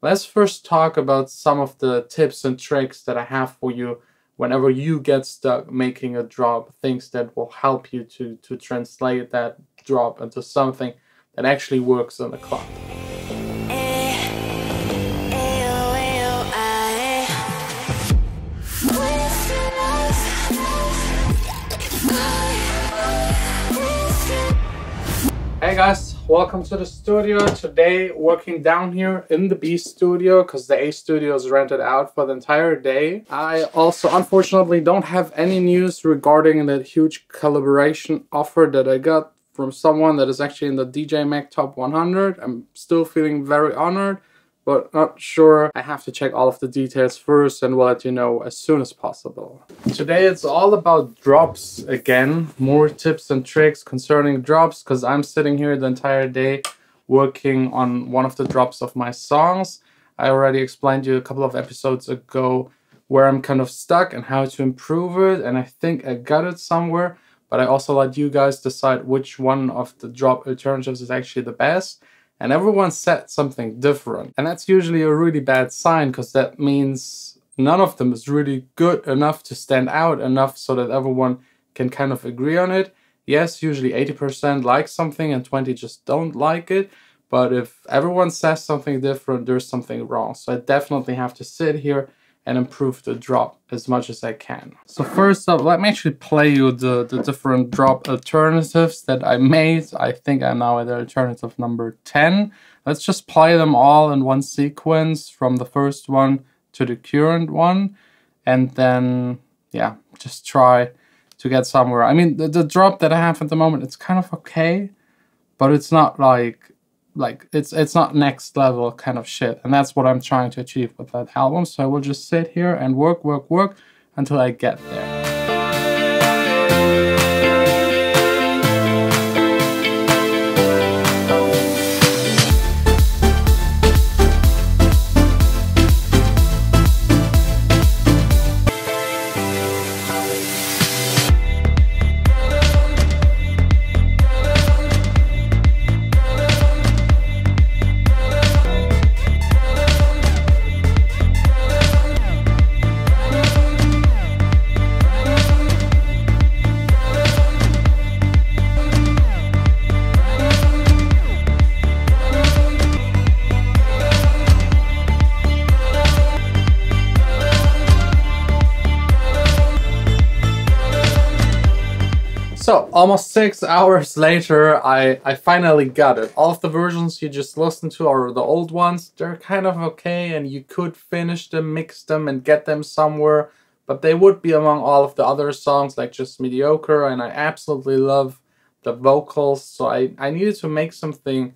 let's first talk about some of the tips and tricks that I have for you whenever you get stuck making a drop, things that will help you to translate that drop into something that actually works in the club. Hey guys, welcome to the studio. Today working down here in the B studio because the A studio is rented out for the entire day. I also unfortunately don't have any news regarding that huge collaboration offer that I got from someone that is actually in the DJ Mag Top 100. I'm still feeling very honored, but not sure. I have to check all of the details first and will let you know as soon as possible. Today it's all about drops again. More tips and tricks concerning drops because I'm sitting here the entire day working on one of the drops of my songs. I already explained to you a couple of episodes ago where I'm kind of stuck and how to improve it, and I think I got it somewhere, but I also let you guys decide which one of the drop alternatives is actually the best. And everyone said something different. And that's usually a really bad sign because that means none of them is really good enough to stand out enough so that everyone can kind of agree on it. Yes, usually 80% like something and 20 just don't like it. But if everyone says something different, there's something wrong. So I definitely have to sit here and improve the drop as much as I can. So first up, let me actually play you the different drop alternatives that I made. I think I'm now at alternative number 10. Let's just play them all in one sequence from the first one to the current one. And then, yeah, just try to get somewhere. I mean, the drop that I have at the moment, it's kind of okay, but it's not like it's not next level kind of shit, and that's what I'm trying to achieve with that album. So I will just sit here and work until I get there. So, almost 6 hours later, I finally got it. All of the versions you just listened to are the old ones. They're kind of okay, and you could finish them, mix them, and get them somewhere. But they would be among all of the other songs, like just mediocre, and I absolutely love the vocals. So I needed to make something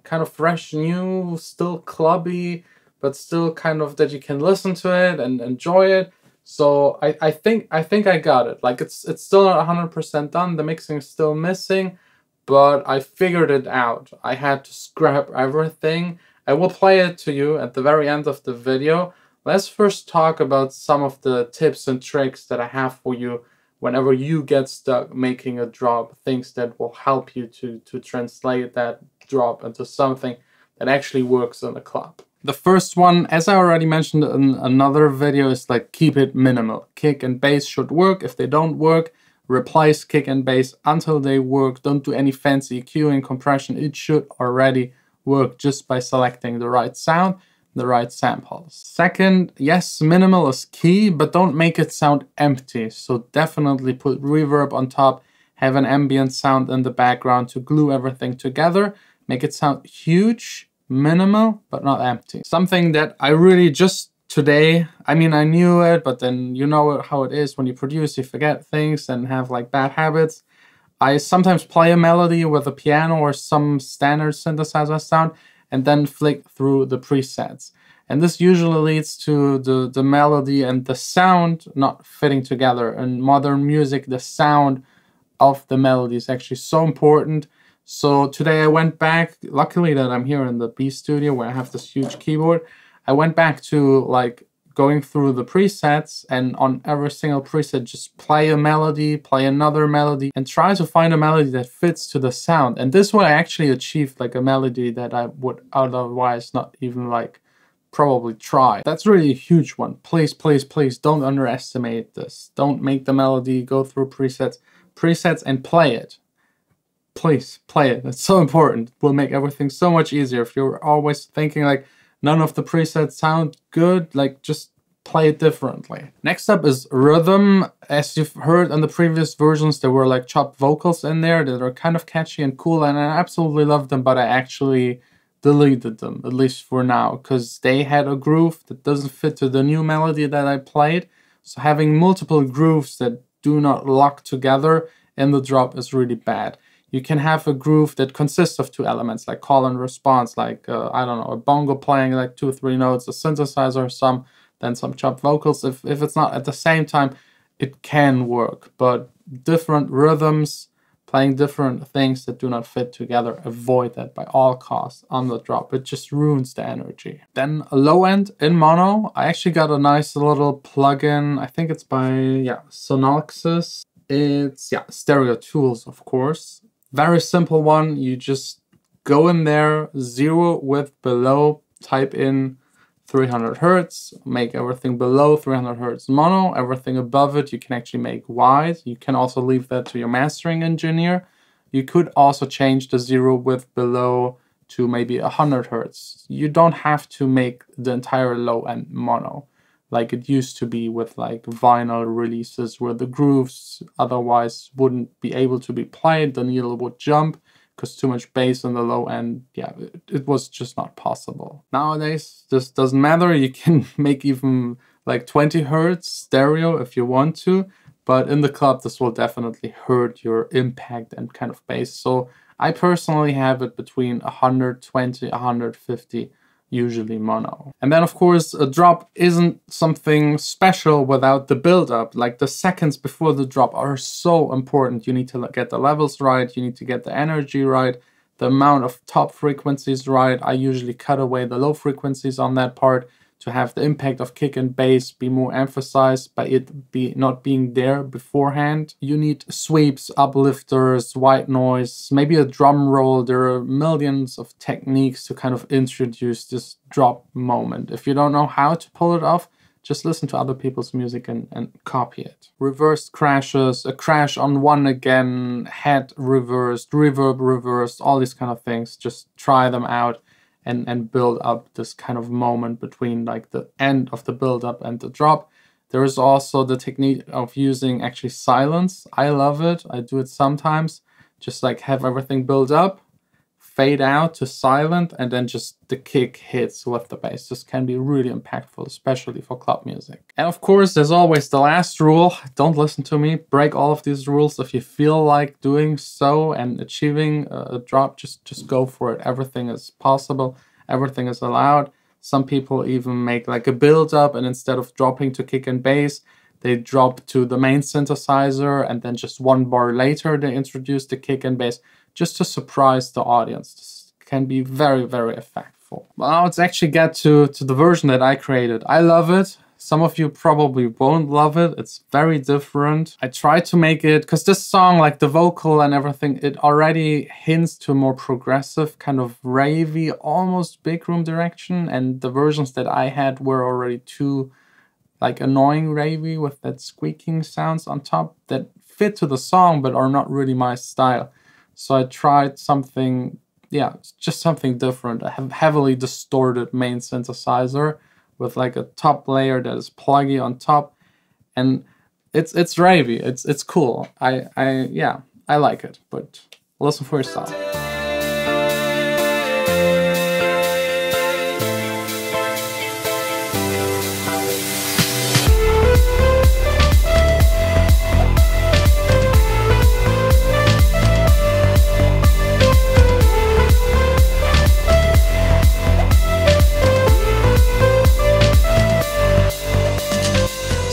kind of fresh, new, still clubby, but still kind of that you can listen to it and enjoy it. So I think I got it. Like it's still not 100% done. The mixing is still missing, but I figured it out. I had to scrap everything. I will play it to you at the very end of the video. Let's first talk about some of the tips and tricks that I have for you whenever you get stuck making a drop, things that will help you to translate that drop into something that actually works in the club. The first one, as I already mentioned in another video, is like keep it minimal. Kick and bass should work. If they don't work, replace kick and bass until they work. Don't do any fancy EQing, compression. It should already work just by selecting the right sound, the right samples. Second, yes, minimal is key, but don't make it sound empty. So definitely put reverb on top, have an ambient sound in the background to glue everything together. Make it sound huge, minimal, but not empty. Something that I really just today, I mean, I knew it, but then you know how it is when you produce, you forget things and have like bad habits. I sometimes play a melody with a piano or some standard synthesizer sound and then flick through the presets. And this usually leads to the melody and the sound not fitting together. In modern music, the sound of the melody is actually so important. So today I went back, luckily that I'm here in the B studio where I have this huge keyboard. I went back to like going through the presets and on every single preset just play a melody, play another melody and try to find a melody that fits to the sound. And this way I actually achieved like a melody that I would otherwise not even like probably try. That's really a huge one. Please, please, please don't underestimate this. Don't make the melody go through presets and play it. Please play it. It's so important. It will make everything so much easier. If you're always thinking like none of the presets sound good, like just play it differently. Next up is rhythm. As you've heard on the previous versions, there were like chopped vocals in there that are kind of catchy and cool, and I absolutely love them, but I actually deleted them, at least for now, because they had a groove that doesn't fit to the new melody that I played. So having multiple grooves that do not lock together in the drop is really bad. You can have a groove that consists of two elements, like call and response, like, I don't know, a bongo playing like 2 or 3 notes, a synthesizer, then some chopped vocals. If it's not at the same time, it can work, but different rhythms, playing different things that do not fit together, avoid that by all costs on the drop. It just ruins the energy. Then a low end in mono. I actually got a nice little plugin. I think it's by, Sonoxis. It's, Stereo Tools, of course. Very simple one. You just go in there, zero width below, type in 300 Hertz, make everything below 300 Hertz mono, everything above it you can actually make wide. You can also leave that to your mastering engineer. You could also change the zero width below to maybe 100 Hertz. You don't have to make the entire low end mono like it used to be with like vinyl releases where the grooves otherwise wouldn't be able to be played, the needle would jump because too much bass on the low end, it was just not possible. Nowadays, this doesn't matter. You can make even like 20 Hertz stereo if you want to, but in the club, this will definitely hurt your impact and kind of bass. So I personally have it between 120, 150, usually mono. And then of course, a drop isn't something special without the build-up. Like the seconds before the drop are so important. You need to get the levels right, you need to get the energy right, the amount of top frequencies right. I usually cut away the low frequencies on that part to have the impact of kick and bass be more emphasized by it not being there beforehand. You need sweeps, uplifters, white noise, maybe a drum roll. There are millions of techniques to kind of introduce this drop moment. If you don't know how to pull it off, just listen to other people's music and copy it. Reversed crashes, a crash on one again, head reversed, reverb reversed, all these kind of things. Just try them out and build up this kind of moment between like the end of the build up and the drop. There is also the technique of using actually silence. I love it. I do it sometimes. Just like have everything build up, fade out to silent, and then just the kick hits with the bass. This can be really impactful, especially for club music. And of course, there's always the last rule. Don't listen to me. Break all of these rules if you feel like doing so and achieving a drop. Just go for it. Everything is possible. Everything is allowed. Some people even make like a build up, and instead of dropping to kick and bass, they drop to the main synthesizer, and then just 1 bar later they introduce the kick and bass, just to surprise the audience. This can be very, very effectful. Well, now let's actually get to the version that I created. I love it. Some of you probably won't love it. It's very different. I tried to make it, because this song, like the vocal and everything, it already hints to a more progressive, kind of ravey, almost big room direction. And the versions that I had were already too like annoying ravey with that squeaking sounds on top that fit to the song but are not really my style. So I tried something, just something different. I have heavily distorted main synthesizer with like a top layer that is pluggy on top, and it's ravey. It's cool. I like it, but listen for yourself.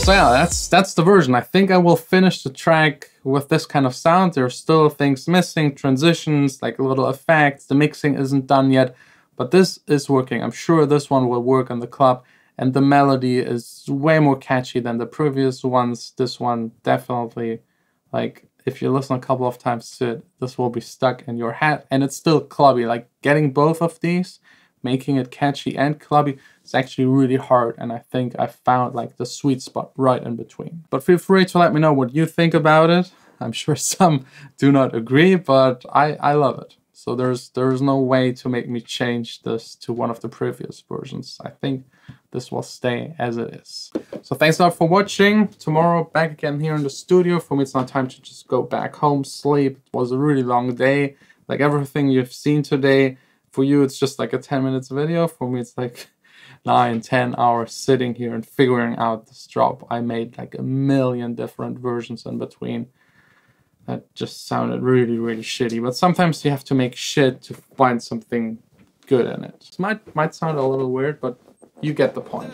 So yeah, that's the version. I think I will finish the track with this kind of sound. There are still things missing, transitions, like little effects. The mixing isn't done yet, but this is working. I'm sure this one will work on the club, and the melody is way more catchy than the previous ones. This one definitely, like, if you listen a couple of times to it, this will be stuck in your head, and it's still clubby. Like, getting both of these making it catchy and clubby is actually really hard, and I think I found like the sweet spot right in between. But feel free to let me know what you think about it. I'm sure some do not agree, but I love it. So there's no way to make me change this to one of the previous versions. I think this will stay as it is. So thanks a lot for watching. Tomorrow back again here in the studio. For me, it's not time to just go back home, sleep. It was a really long day. Like everything you've seen today, for you it's just like a 10 minutes video. For me it's like 9-10 hours sitting here and figuring out this drop. I made like a million different versions in between. That just sounded really, really shitty. But sometimes you have to make shit to find something good in it. It might sound a little weird, but you get the point.